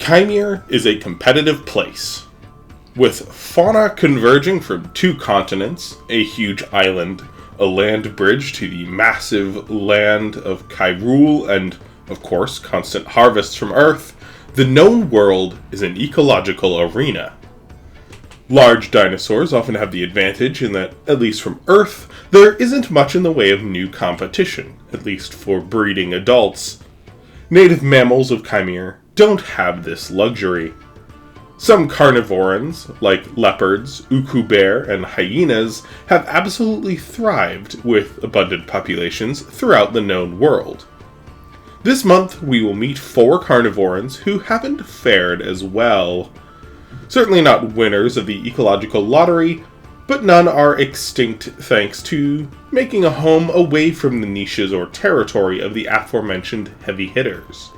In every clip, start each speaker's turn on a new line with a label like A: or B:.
A: Kaimere is a competitive place, with fauna converging from two continents, a huge island, a land bridge to the massive land of Kyrule, and, of course, constant harvests from Earth. The known world is an ecological arena. Large dinosaurs often have the advantage in that, at least from Earth, there isn't much in the way of new competition, at least for breeding adults. Native mammals of Kaimere don't have this luxury. Some carnivorans, like leopards, uku bear, and hyenas, have absolutely thrived with abundant populations throughout the known world. This month, we will meet 4 carnivorans who haven't fared as well. Certainly not winners of the ecological lottery, but none are extinct thanks to making a home away from the niches or territory of the aforementioned heavy hitters.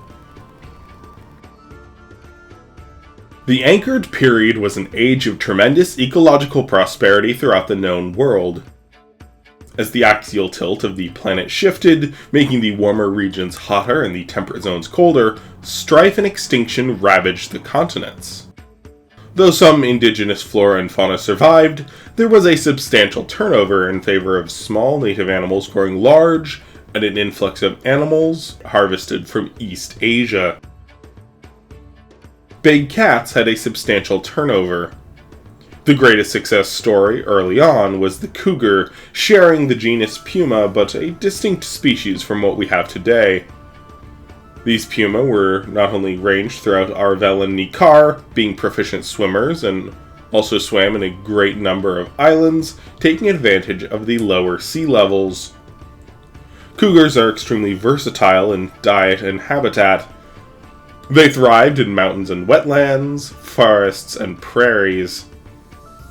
A: The Anchored Period was an age of tremendous ecological prosperity throughout the known world. As the axial tilt of the planet shifted, making the warmer regions hotter and the temperate zones colder, strife and extinction ravaged the continents. Though some indigenous flora and fauna survived, there was a substantial turnover in favor of small native animals growing large, and an influx of animals harvested from East Asia. Big cats had a substantial turnover. The greatest success story early on was the cougar, sharing the genus Puma, but a distinct species from what we have today. These puma were not only ranged throughout Arvel and Nikar, being proficient swimmers, and also swam in a great number of islands, taking advantage of the lower sea levels. Cougars are extremely versatile in diet and habitat. They thrived in mountains and wetlands, forests and prairies.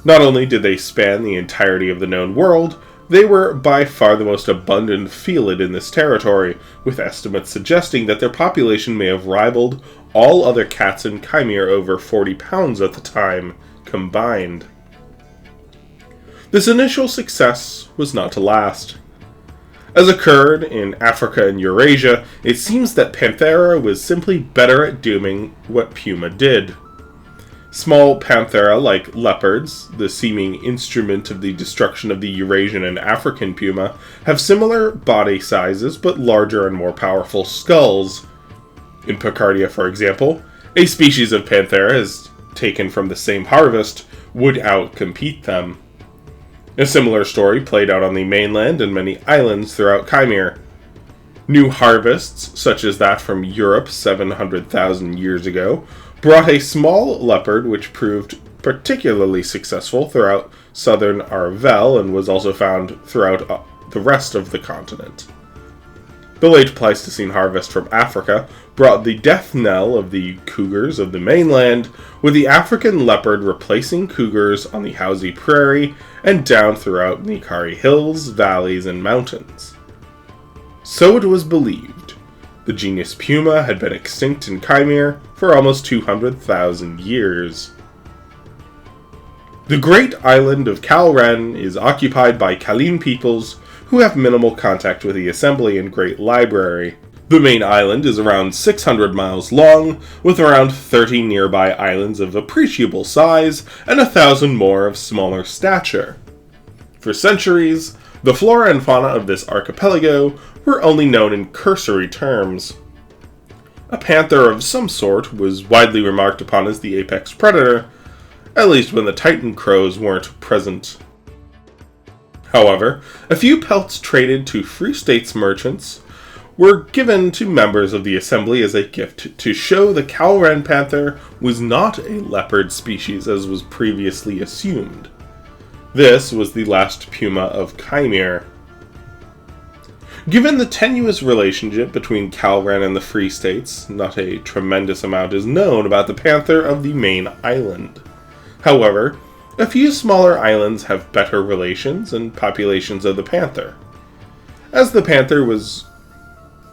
A: Not only did they span the entirety of the known world, they were by far the most abundant felid in this territory, with estimates suggesting that their population may have rivaled all other cats in Kaimere over 40 pounds at the time, combined. This initial success was not to last. As occurred in Africa and Eurasia, it seems that Panthera was simply better at doing what Puma did. Small Panthera, like leopards, the seeming instrument of the destruction of the Eurasian and African puma, have similar body sizes but larger and more powerful skulls. In Picardia, for example, a species of Panthera is taken from the same harvest would outcompete them. A similar story played out on the mainland and many islands throughout Kaimere. New harvests, such as that from Europe 700,000 years ago, brought a small leopard which proved particularly successful throughout southern Arvel and was also found throughout the rest of the continent. The late Pleistocene harvest from Africa brought the death knell of the cougars of the mainland, with the African leopard replacing cougars on the Hausa Prairie and down throughout Nikari hills, valleys, and mountains. So it was believed. The genus Puma had been extinct in Kaimere for almost 200,000 years. The great island of Khalren is occupied by Khalin peoples who have minimal contact with the Assembly and Great Library. The main island is around 600 miles long, with around 30 nearby islands of appreciable size and 1,000 more of smaller stature. For centuries, the flora and fauna of this archipelago were only known in cursory terms. A panther of some sort was widely remarked upon as the apex predator, at least when the Titan crows weren't present. However, a few pelts traded to Free States merchants were given to members of the Assembly as a gift to show the Khalren Panther was not a leopard species as was previously assumed. This was the last puma of Kaimere. Given the tenuous relationship between Khalren and the Free States, not a tremendous amount is known about the panther of the main island. However, a few smaller islands have better relations and populations of the panther. As the panther was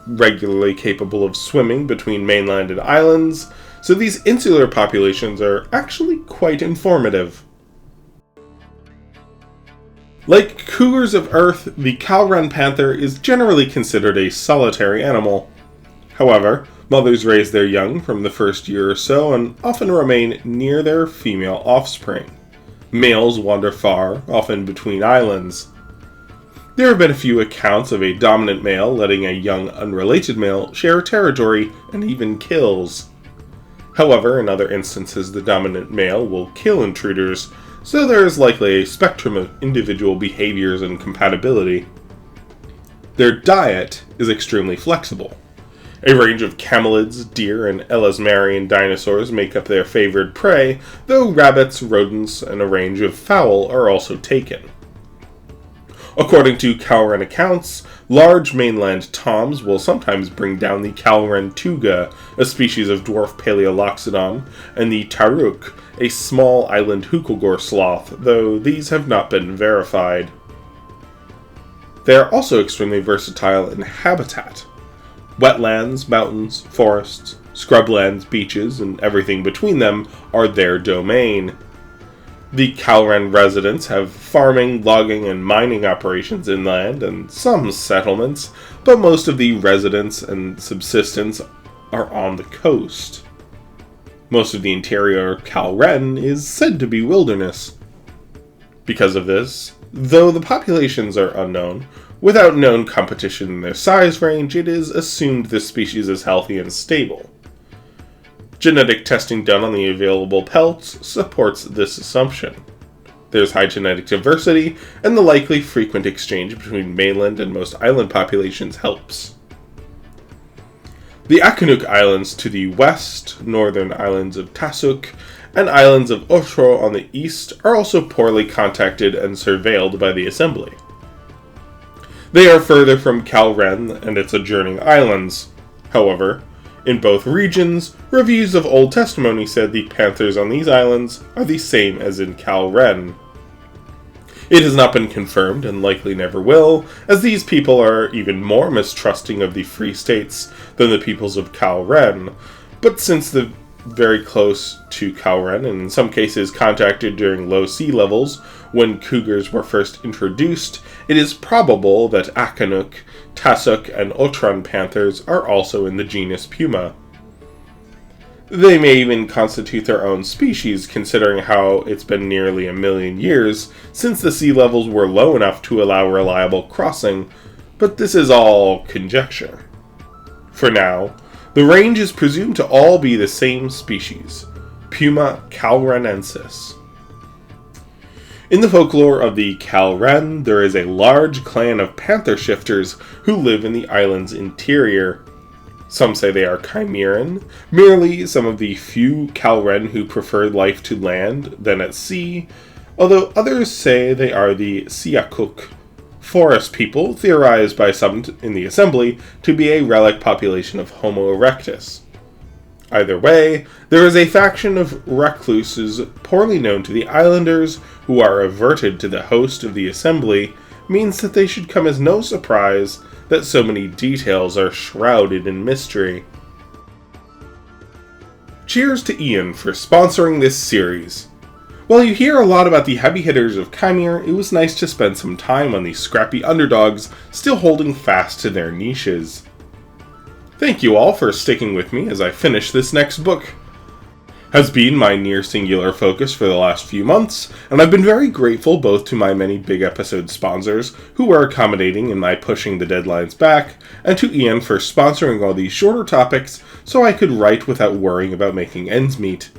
A: regularly capable of swimming between mainland and islands, so these insular populations are actually quite informative. Like cougars of Earth, the Khalren Panther is generally considered a solitary animal. However, Mothers raise their young from the first year or so and often remain near their female offspring. Males wander far, often between islands. There have been a few accounts of a dominant male letting a young unrelated male share territory and even kills. However, in other instances the dominant male will kill intruders, so there is likely a spectrum of individual behaviors and compatibility. Their diet is extremely flexible. A range of camelids, deer, and elasmarian dinosaurs make up their favored prey, though rabbits, rodents, and a range of fowl are also taken. According to Khalren accounts, large mainland toms will sometimes bring down the Khalren tuga, a species of dwarf Paleoloxodon, and the taruk, a small island hukelgor sloth, though these have not been verified. They are also extremely versatile in habitat. Wetlands, mountains, forests, scrublands, beaches, and everything between them are their domain. The Khalren residents have farming, logging, and mining operations inland, and some settlements, but most of the residence and subsistence are on the coast. Most of the interior Khalren is said to be wilderness. Because of this, though the populations are unknown, without known competition in their size range, it is assumed this species is healthy and stable. Genetic testing done on the available pelts supports this assumption. There's high genetic diversity, and the likely frequent exchange between mainland and most island populations helps. The Aquatic Islands to the west, northern islands of Tasuk, and islands of Otro on the east are also poorly contacted and surveilled by the Assembly. They are further from Khalren and its adjoining islands. However, in both regions, reviews of old testimony said the panthers on these islands are the same as in Khalren. It has not been confirmed, and likely never will, as these people are even more mistrusting of the Free States than the peoples of Khalren, but since the very close to Khalren, and in some cases contacted during low sea levels when cougars were first introduced, it is probable that Aquatic, Tasuk, and Otran panthers are also in the genus Puma. They may even constitute their own species, considering how it's been nearly 1 million years since the sea levels were low enough to allow reliable crossing, but this is all conjecture. For now, the range is presumed to all be the same species, Puma khalrenensis. In the folklore of the Khalren, there is a large clan of panther shifters who live in the island's interior. Some say they are Chimeran, merely some of the few Khalren who prefer life to land than at sea, although others say they are the Siakuk, forest people theorized by some in the Assembly to be a relic population of Homo erectus. Either way, there is a faction of recluses poorly known to the islanders who are averted to the host of the Assembly, means that they should come as no surprise that so many details are shrouded in mystery. Cheers to Ian for sponsoring this series. While you hear a lot about the heavy hitters of Kaimere, it was nice to spend some time on these scrappy underdogs still holding fast to their niches. Thank you all for sticking with me as I finish this next book. Has been my near singular focus for the last few months, and I've been very grateful both to my many big episode sponsors who are accommodating in my pushing the deadlines back, and to Ian for sponsoring all these shorter topics so I could write without worrying about making ends meet.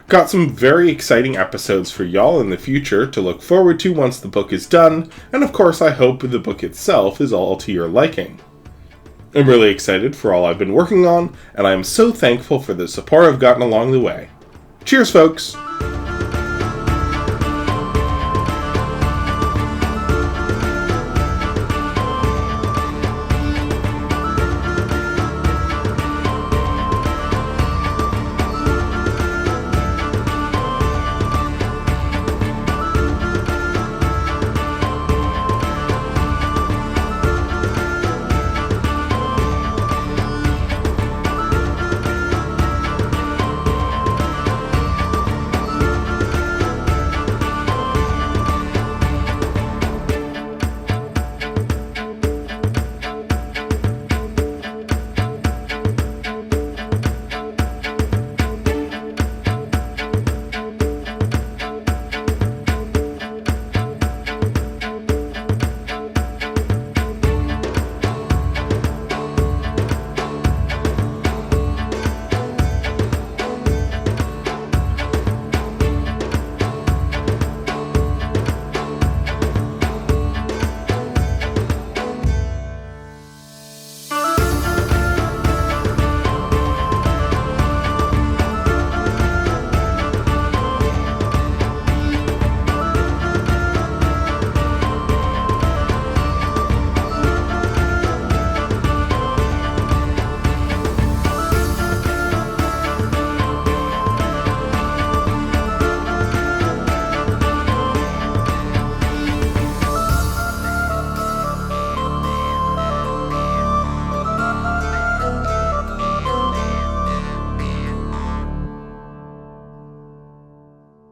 A: Got some very exciting episodes for y'all in the future to look forward to once the book is done, and of course I hope the book itself is all to your liking. I'm really excited for all I've been working on, and I am so thankful for the support I've gotten along the way. Cheers, folks!